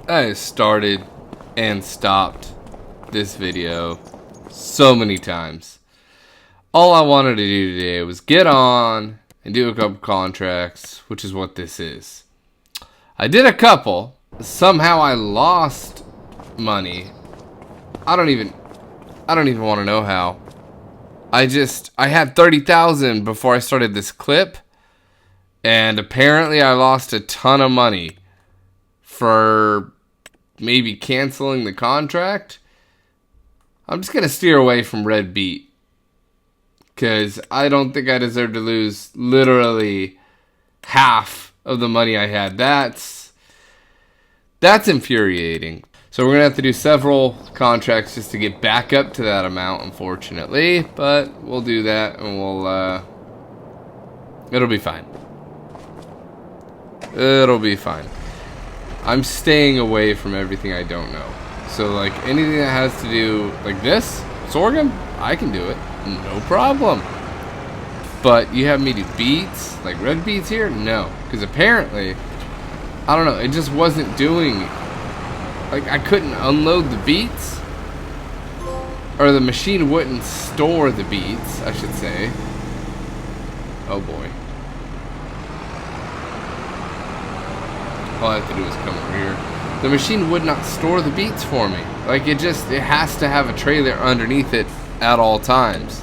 I started and stopped this video so many times. All I wanted to do today was get on and do a couple contracts, which is what this is. I did a couple. Somehow I lost money. I don't even want to know how. I had 30,000 before I started this clip, and apparently I lost a ton of money for maybe canceling the contract. I'm just gonna steer away from red beet because I don't think I deserve to lose literally half of the money I had. That's infuriating. So we're gonna have to do several contracts just to get back up to that amount, unfortunately. But we'll do that, and it'll be fine. It'll be fine. I'm staying away from everything I don't know. So like anything that has to do like this, sorghum, I can do it, no problem. But you have me do beets, like red beets here? No, because apparently, I don't know, it just wasn't doing, like I couldn't unload the beets, or the machine wouldn't store the beets, I should say. Oh boy. All I have to do is come over here. The machine would not store the beets for me. Like it has to have a trailer underneath it at all times.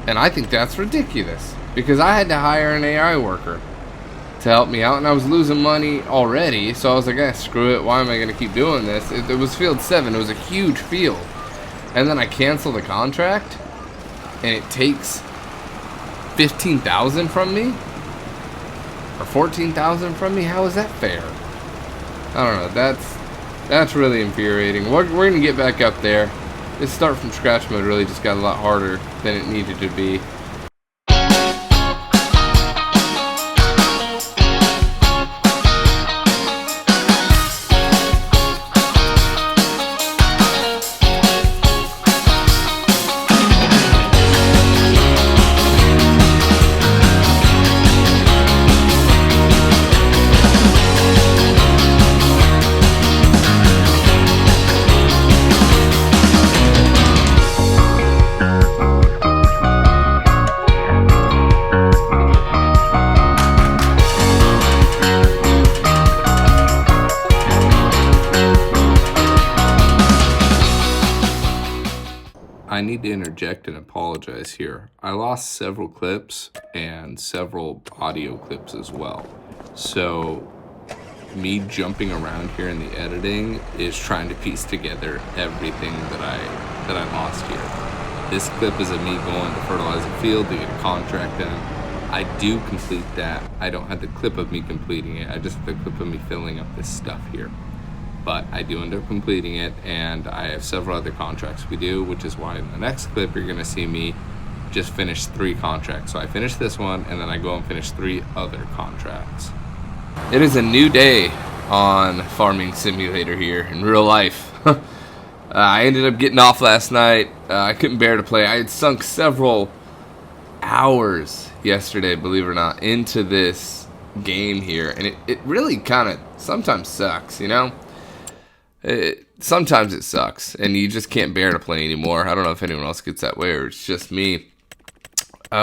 And I think that's ridiculous. Because I had to hire an AI worker to help me out, and I was losing money already. So I was like, screw it, why am I going to keep doing this? It was field 7, it was a huge field. And then I cancel the contract, and it takes 15,000 from me? Or 14,000 from me? How is that fair? I don't know. That's really infuriating. We're gonna get back up there. This start from scratch mode really just got a lot harder than it needed to be. I need to interject and apologize here. I lost several clips and several audio clips as well. So me jumping around here in the editing is trying to piece together everything that I lost here. This clip is of me going to fertilize a field to get a contract done. I do complete that. I don't have the clip of me completing it. I just have the clip of me filling up this stuff here. But I do end up completing it, and I have several other contracts we do, which is why in the next clip you're gonna see me just finish 3 contracts. So I finish this one, and then I go and finish 3 other contracts. It is a new day on Farming Simulator here in real life. I ended up getting off last night. I couldn't bear to play. I had sunk several hours yesterday, believe it or not, into this game here, and it really kind of sometimes sucks, you know? Sometimes it sucks, and you just can't bear to play anymore. I don't know if anyone else gets that way, or it's just me.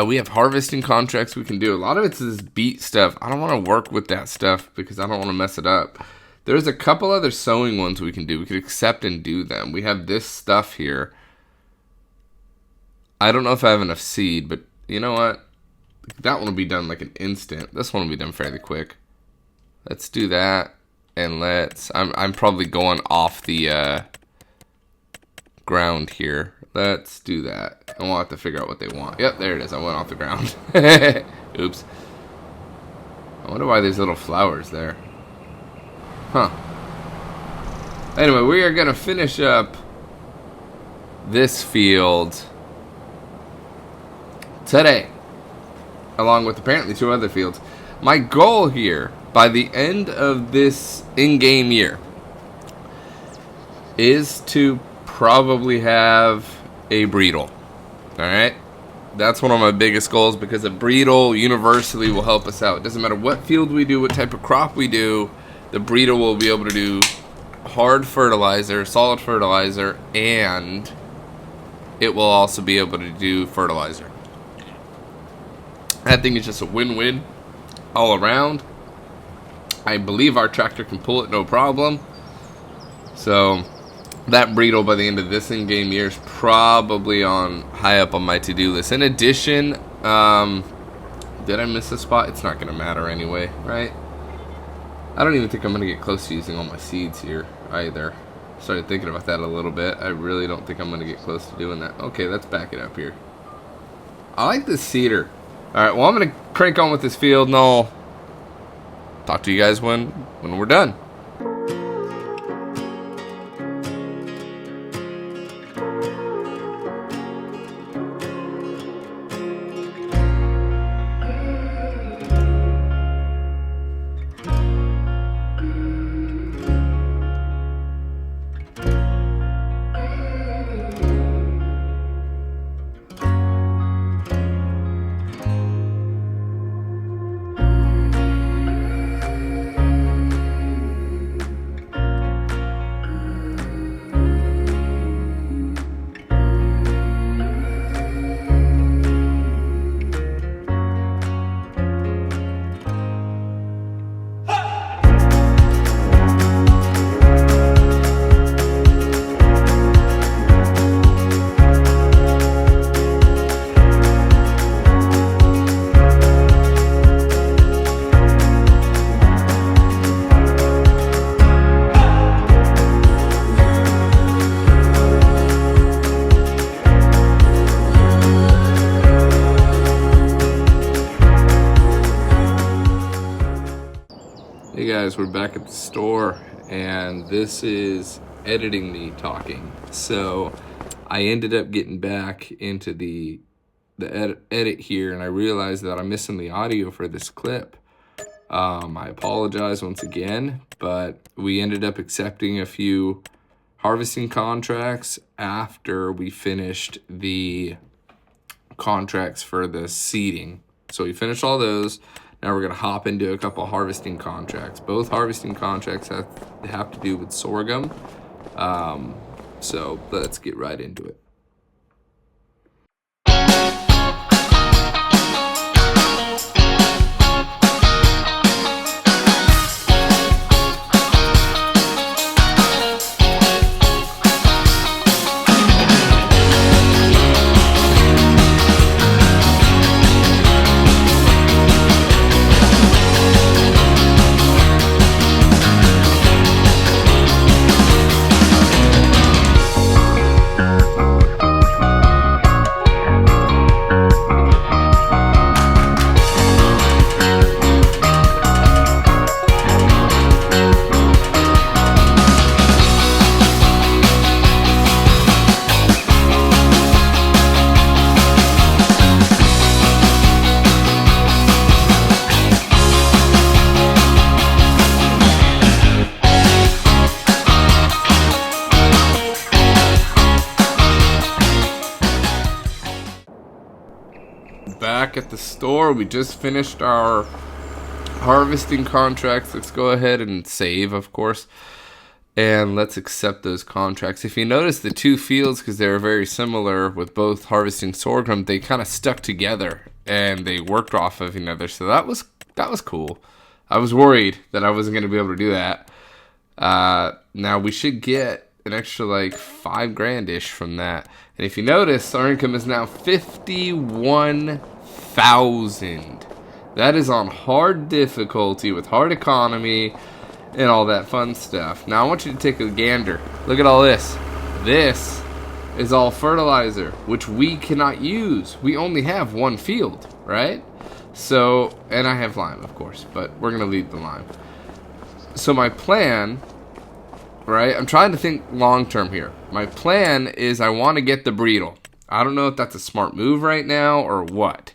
We have harvesting contracts we can do. A lot of it's this beet stuff. I don't want to work with that stuff because I don't want to mess it up. There's a couple other sowing ones we can do. We could accept and do them. We have this stuff here. I don't know if I have enough seed, but you know what? That one will be done like an instant. This one will be done fairly quick. Let's do that. And I'm probably going off the ground here. Let's do that. And we'll have to figure out what they want. Yep, there it is. I went off the ground. Oops. I wonder why there's little flowers there. Huh. Anyway, we are going to finish up this field today, along with apparently 2 other fields. My goal here, by the end of this in-game year, is to probably have a breedle. Alright? That's one of my biggest goals, because a breedle universally will help us out. It doesn't matter what field we do, what type of crop we do, the breedle will be able to do hard fertilizer, solid fertilizer, and it will also be able to do fertilizer. I think it's just a win-win all around. I believe our tractor can pull it no problem. So that breedle by the end of this in-game year is probably on high up on my to-do list. In addition, did I miss a spot? It's not going to matter anyway, right? I don't even think I'm going to get close to using all my seeds here either. Started thinking about that a little bit. I really don't think I'm going to get close to doing that. Okay, let's back it up here. I like this seeder. Alright, well, I'm going to crank on with this field, and I'll talk to you guys when we're done. Hey guys, we're back at the store, and this is editing me talking. So I ended up getting back into the edit here, and I realized that I'm missing the audio for this clip. I apologize once again, but we ended up accepting a few harvesting contracts after we finished the contracts for the seeding. So we finished all those. Now we're going to hop into a couple harvesting contracts. Both harvesting contracts have to do with sorghum. So let's get right into it. Back at the store, we just finished our harvesting contracts. Let's go ahead and save, of course, and let's accept those contracts. If you notice, the two fields, because they were very similar with both harvesting sorghum, they kind of stuck together and they worked off of each other. So that was cool. I was worried that I wasn't going to be able to do that. Now we should get an extra like $5,000-ish from that. And if you notice, our income is now 51,000. That is on hard difficulty with hard economy and all that fun stuff. Now I want you to take a gander. Look at all this. This is all fertilizer, which we cannot use. We only have one field, right? So, and I have lime, of course, but we're gonna leave the lime. So my plan, right? I'm trying to think long term here. My plan is I want to get the breedle. I don't know if that's a smart move right now or what.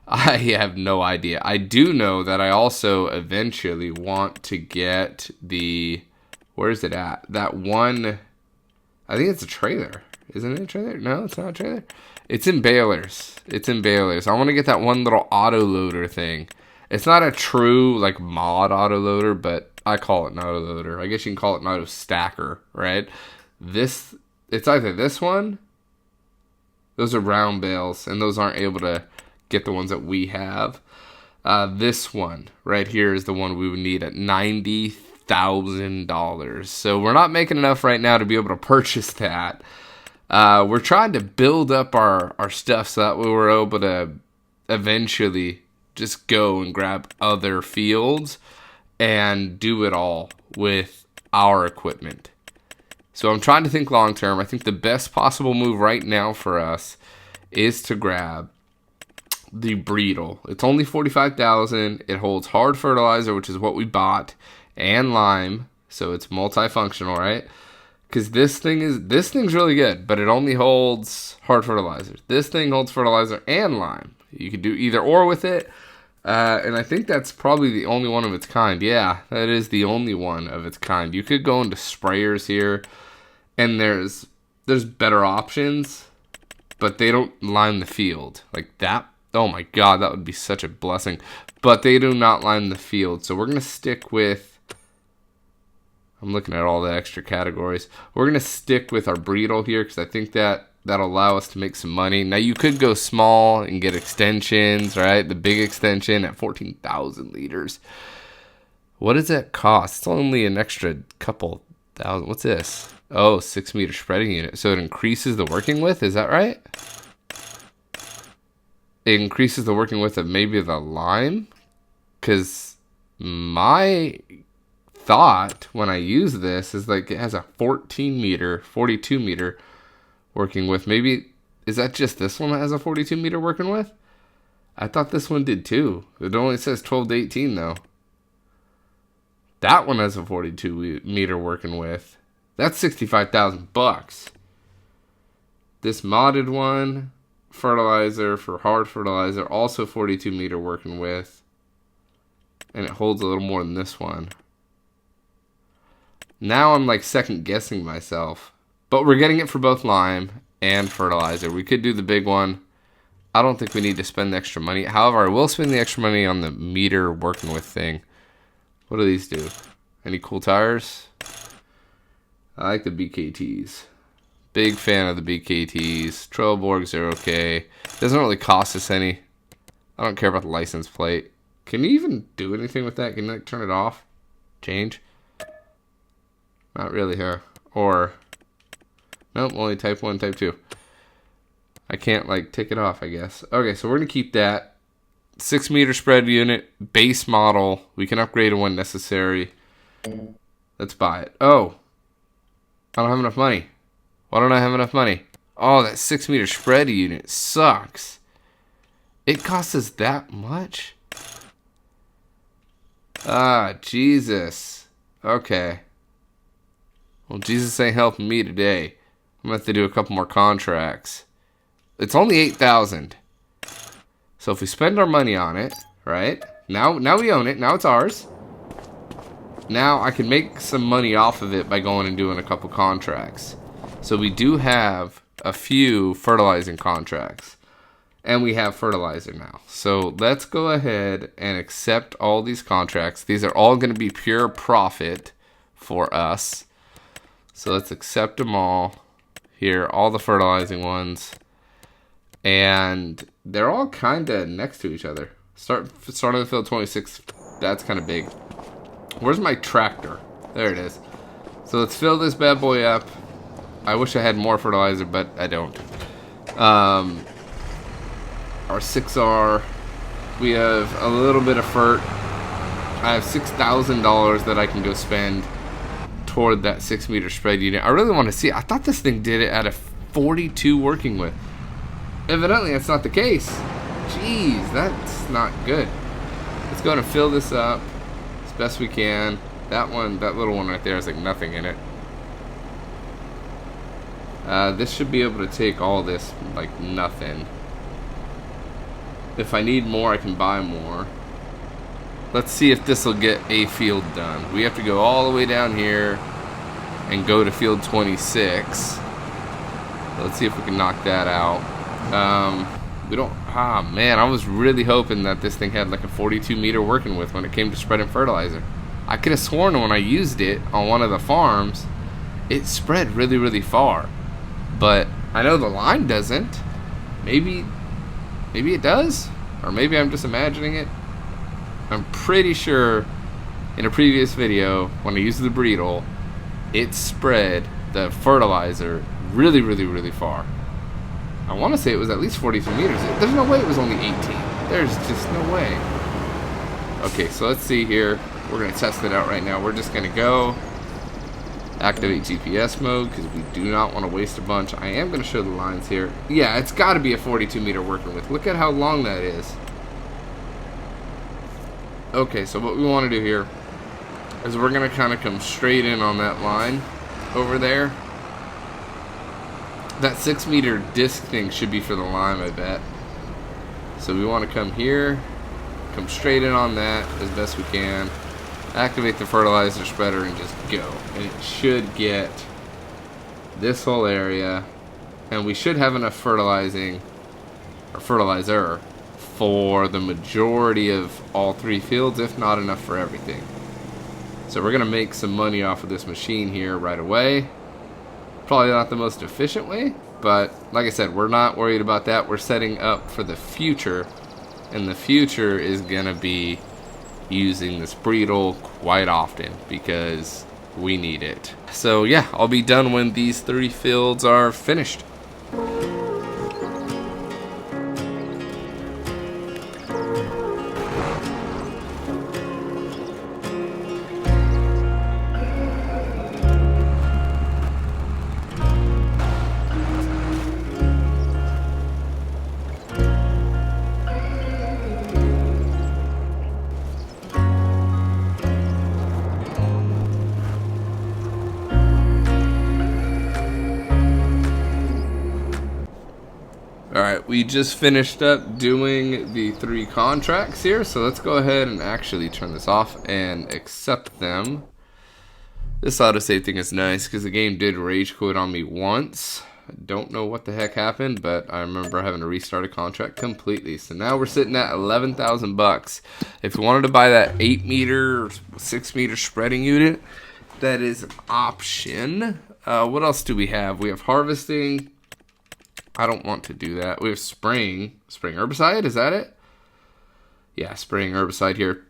I have no idea. I do know that I also eventually want to get the, where is it at? That one, I think it's a trailer. Isn't it a trailer? No, it's not a trailer. It's in balers. It's in balers. I want to get that one little auto loader thing. It's not a true like mod auto loader, but I call it an auto loader. I guess you can call it an auto stacker, right? It's either this one. Those are round bales, and those aren't able to get the ones that we have. This one right here is the one we would need at $90,000. So we're not making enough right now to be able to purchase that. We're trying to build up our stuff so that we were able to eventually just go and grab other fields and do it all with our equipment. So I'm trying to think long term. I think the best possible move right now for us is to grab the Breedle. It's only $45,000. It holds hard fertilizer, which is what we bought, and lime, so it's multifunctional, right? Because this thing's really good, but it only holds hard fertilizer. This thing holds fertilizer and lime. You could do either or with it, and I think that's probably the only one of its kind. Yeah, that is the only one of its kind. You could go into sprayers here, and there's better options, but they don't line the field like that. Oh my God, that would be such a blessing. But they do not line the field. So we're going to stick with, I'm looking at all the extra categories. We're going to stick with our Breedle here because I think that'll allow us to make some money. Now you could go small and get extensions, right? The big extension at 14,000 liters. What does that cost? It's only an extra couple thousand. What's this? Oh, 6 meter spreading unit. So it increases the working width, is that right? It increases the working width of maybe the lime, because my thought when I use this is like it has a 14 meter, 42 meter working width. Maybe, is that just this one that has a 42 meter working width? I thought this one did too. It only says 12 to 18 though. That one has a 42 meter working width. That's $65,000. This modded one, fertilizer for hard fertilizer, also 42 meter working width, and it holds a little more than this one. Now I'm like second guessing myself, but we're getting it for both lime and fertilizer. We could do the big one. I don't think we need to spend the extra money. However, I will spend the extra money on the meter working with thing. What do these do? Any cool tires? I like the BKTs. Big fan of the BKTs. Trelleborgs are okay. Doesn't really cost us any. I don't care about the license plate. Can you even do anything with that? Can you like turn it off? Change? Not really, huh? Or, nope, only type 1, type 2. I can't like take it off, I guess. Okay, so we're going to keep that. 6 meter spread unit, base model. We can upgrade it when necessary. Let's buy it. Oh, I don't have enough money. Why don't I have enough money? Oh, that 6 meter spread unit sucks. It costs us that much? Ah, Jesus. Okay. Well, Jesus ain't helping me today. I'm going to have to do a couple more contracts. It's only 8,000. So if we spend our money on it, right? Now we own it. Now it's ours. Now I can make some money off of it by going and doing a couple contracts. So we do have a few fertilizing contracts. And we have fertilizer now. So let's go ahead and accept all these contracts. These are all going to be pure profit for us. So let's accept them all. Here, all the fertilizing ones. And they're all kind of next to each other. Start on the field 26. That's kind of big. Where's my tractor? There it is. So let's fill this bad boy up. I wish I had more fertilizer, but I don't. Our 6R. We have a little bit of fert. I have $6,000 that I can go spend toward that 6 meter spread unit. I really want to see it. I thought this thing did it at a 42 working with. Evidently, that's not the case. Jeez, that's not good. Let's go and fill this up as best we can. That little one right there has like nothing in it. This should be able to take all this like nothing. If I need more, I can buy more. Let's see if this will get a field done. We have to go all the way down here and go to field 26. Let's see if we can knock that out. We don't. Ah, man, I was really hoping that this thing had like a 42 meter working with when it came to spreading fertilizer. I could have sworn when I used it on one of the farms, it spread really, really far. But I know the line doesn't. Maybe it does? Or maybe I'm just imagining it. I'm pretty sure in a previous video, when I used the Breedle, it spread the fertilizer really, really, really far. I want to say it was at least 42 meters. There's no way it was only 18. There's just no way. Okay, so let's see here. We're going to test it out right now. We're just going to go activate GPS mode because we do not want to waste a bunch. I am going to show the lines here. Yeah, it's got to be a 42 meter working with. Look at how long that is. Okay, so what we want to do here is we're going to kind of come straight in on that line over there. That 6 meter disc thing should be for the lime, I bet. So we want to come here, come straight in on that as best we can, activate the fertilizer spreader, and just go. And it should get this whole area, and we should have enough fertilizer for the majority of all 3 fields, if not enough for everything. So we're going to make some money off of this machine here right away. Probably not the most efficient way, but like I said, we're not worried about that. We're setting up for the future, and the future is going to be using this Breedle quite often because we need it. So yeah, I'll be done when these 3 fields are finished. Alright, we just finished up doing the 3 contracts here, so let's go ahead and actually turn this off and accept them. This autosave thing is nice because the game did rage quit on me once. I don't know what the heck happened, but I remember having to restart a contract completely. So now we're sitting at 11,000 bucks. If you wanted to buy that 8 meter, 6 meter spreading unit, that is an option. What else do we have? We have harvesting. I don't want to do that. We have spraying herbicide, is that it? Yeah, spraying herbicide here.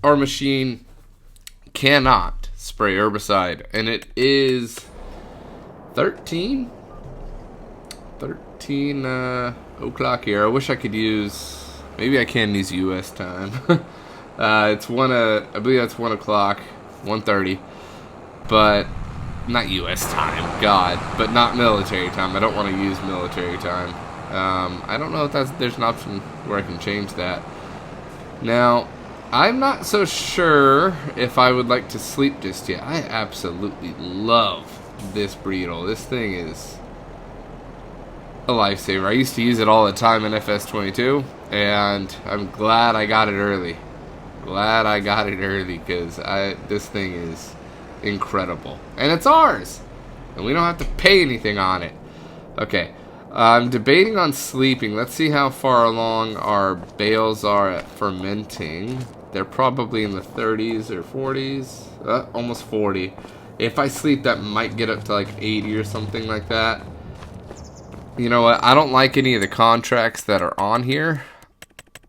Our machine cannot spray herbicide, and it is 13 o'clock here. I wish I could use, maybe I can use US time. It's I believe that's 1 o'clock, 1:30, but not US time, God, but not military time. I don't want to use military time. I don't know if there's an option where I can change that. Now, I'm not so sure if I would like to sleep just yet. I absolutely love this Breedle. This thing is a lifesaver. I used to use it all the time in FS22, and I'm glad I got it early. Glad I got it early because this thing is incredible, and it's ours, and we don't have to pay anything on it. Okay, I'm debating on sleeping. Let's see how far along our bales are at fermenting. They're probably in the 30s or 40s, almost 40. If I sleep, that might get up to like 80 or something like that. You know what, I don't like any of the contracts that are on here,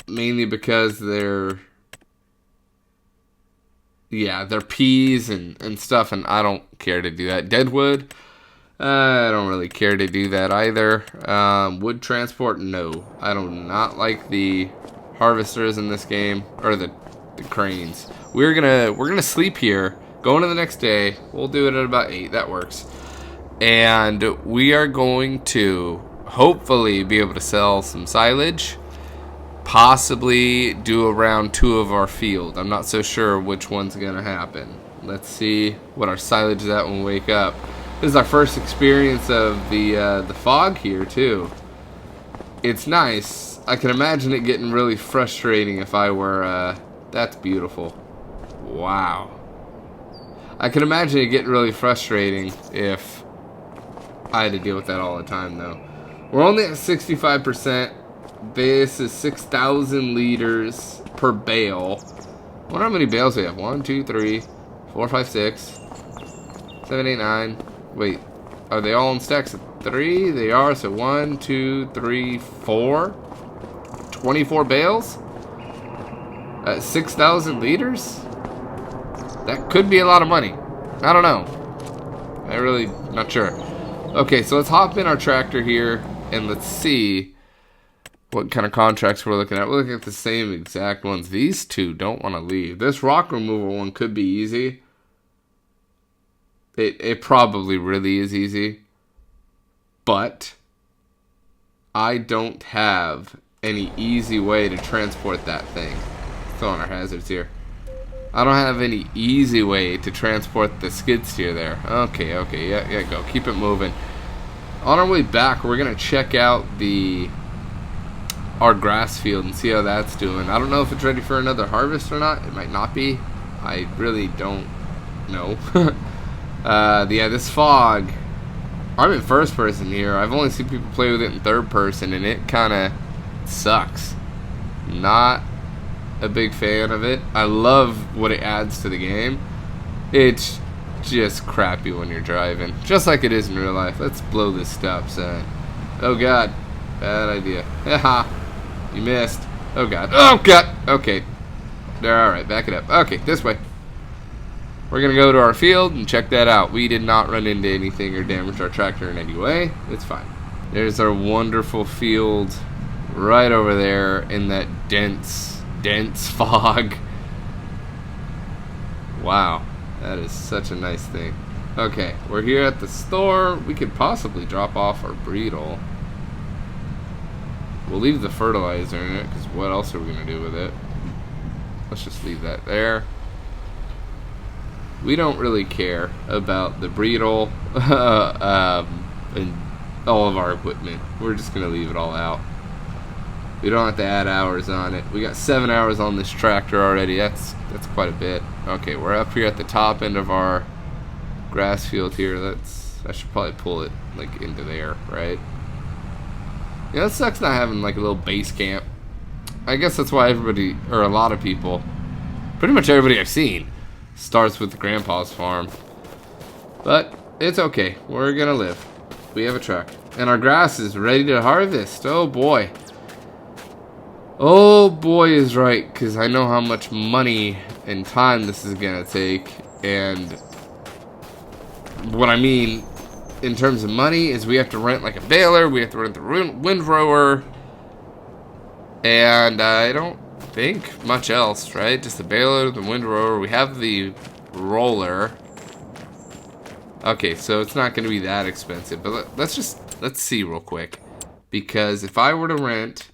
mainly because they're peas and stuff, and I don't care to do that. Deadwood, I don't really care to do that either. Wood transport, no. I do not like the harvesters in this game, or the cranes. We're gonna sleep here, go into the next day. We'll do it at about 8, that works. And we are going to hopefully be able to sell some silage. Possibly do around 2 of our field. I'm not so sure which one's gonna happen. Let's see what our silage is at when we wake up. This is our first experience of the fog here too. It's nice. I can imagine it getting really frustrating if I were. That's beautiful. Wow. I can imagine it getting really frustrating if I had to deal with that all the time though. We're only at 65%. This is 6,000 liters per bale. wonder how many bales we have. 1, 2, 3, 4, 5, 6, 7, 8, 9. Wait, are they all in stacks of 3? They are, so 1, 2, 3, 4. 24 bales? At 6,000 liters? That could be a lot of money. I don't know. I'm really not sure. Okay, so let's hop in our tractor here and let's see what kind of contracts we're looking at. We're looking at the same exact ones. These two don't want to leave. This rock removal one could be easy. It probably really is easy. But I don't have any easy way to transport that thing. Throwing our hazards here. I don't have any easy way to transport the skid steer there. Okay, yeah, go. Keep it moving. On our way back, we're going to check out our grass field and see how that's doing. I don't know if it's ready for another harvest or not. It might not be. I really don't know. Yeah, this fog. I'm in first person here. I've only seen people play with it in third person, and it kind of sucks. Not a big fan of it. I love what it adds to the game. It's just crappy when you're driving, just like it is in real life. Let's blow this stop sign. Oh god, bad idea. Haha, you missed. Oh god. Oh god. Okay, alright, back it up. Okay, this way. We're gonna go to our field and check that out. We did not run into anything or damage our tractor in any way. It's fine. There's our wonderful field right over there in that dense fog. Wow, that is such a nice thing. Okay, we're here at the store. We could possibly drop off our Breedle. We'll leave the fertilizer in it, because what else are we going to do with it? Let's just leave that there. We don't really care about the Breedle and all of our equipment. We're just going to leave it all out. We don't have to add hours on it. We got 7 hours on this tractor already. That's quite a bit. Okay, we're up here at the top end of our grass field here. I should probably pull it like into there, right? Yeah, it sucks not having like a little base camp. I guess that's why everybody, or a lot of people, pretty much everybody I've seen, starts with the grandpa's farm. But it's okay. We're gonna live. We have a truck. And our grass is ready to harvest. Oh boy. Oh boy is right, because I know how much money and time this is going to take. And what I mean in terms of money is we have to rent like a baler, we have to rent the windrower, and I don't think much else, right? Just the baler, the windrower, we have the roller. Okay, so it's not going to be that expensive, but let's see real quick. Because if I were to rent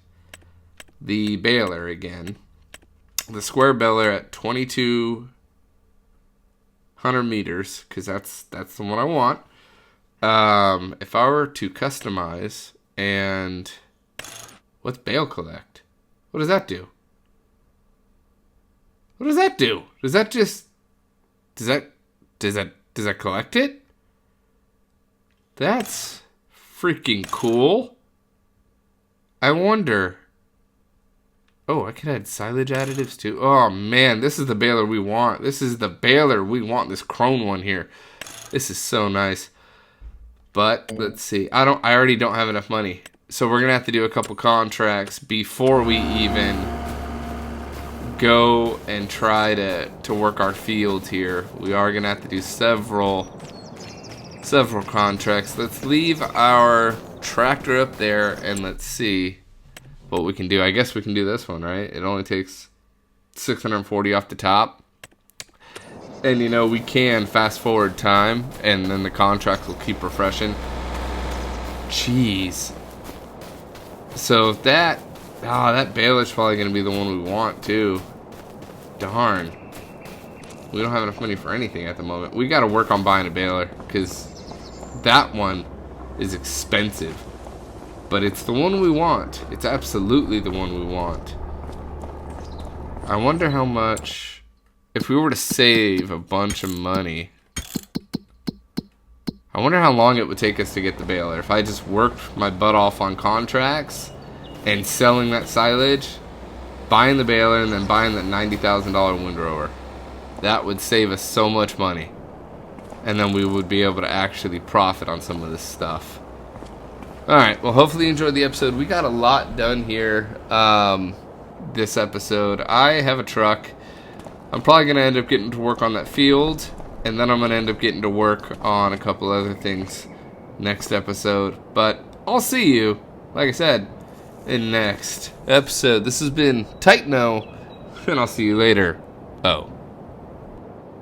the baler again, the square baler at 2,200 meters, because that's the one I want. If I were to customize and what's bale collect? What does that do? What does that do? Does that collect it? That's freaking cool. I wonder. Oh, I could add silage additives too. Oh man, this is the baler we want. This is the baler we want. This chrome one here. This is so nice. But let's see. I already don't have enough money. So we're gonna have to do a couple contracts before we even go and try to work our field here. We are gonna have to do several contracts. Let's leave our tractor up there and let's see what we can do. I guess we can do this one, right? It only takes 640 off the top. And you know, we can fast forward time and then the contract will keep refreshing. Jeez. So if that baler's probably going to be the one we want too. Darn. We don't have enough money for anything at the moment. We got to work on buying a baler because that one is expensive. But it's the one we want. It's absolutely the one we want. I wonder how much, if we were to save a bunch of money, I wonder how long it would take us to get the baler. If I just worked my butt off on contracts and selling that silage, buying the baler and then buying that $90,000 windrower. That would save us so much money. And then we would be able to actually profit on some of this stuff. Alright, well, hopefully you enjoyed the episode. We got a lot done here this episode. I have a truck. I'm probably going to end up getting to work on that field. And then I'm going to end up getting to work on a couple other things next episode. But I'll see you, like I said, in next episode. This has been Tightno, and I'll see you later. Oh.